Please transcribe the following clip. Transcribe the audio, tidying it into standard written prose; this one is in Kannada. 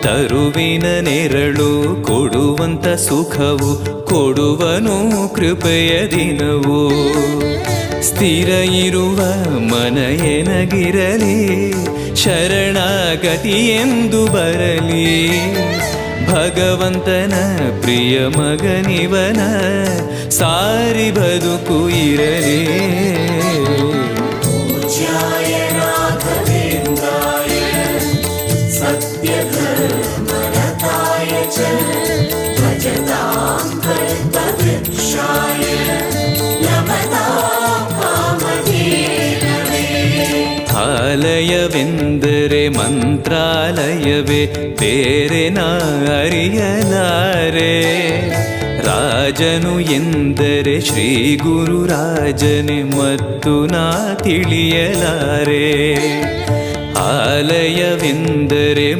ತರುವಿನ ನೆರಳು ಕೊಡುವಂತ ಸುಖವು ಕೊಡುವನು ಕೃಪೆಯ ದಿನವು. ಸ್ಥಿರ ಇರುವ ಮನ ಎನಗಿರಲಿ ಶರಣಾಗತಿ ಎಂದು ಬರಲಿ. ಭಗವಂತನ ಪ್ರಿಯ ಮಗನಿವನ ಸಾರಿ ಬದುಕು ಇರಲಿ. ಆಲಯವೆಂದರೆ ಮಂತ್ರಾಲಯವೇ ಬೇರೆ ನಾ ಅರಿಯಲಾರೆ. ರಾಜನು ಎಂದರೆ ಶ್ರೀ ಗುರುರಾಜನೇ ಮತ್ತು ನಾ ತಿಳಿಯಲಾರೆ. ಆಲಯವೆಂದರೆ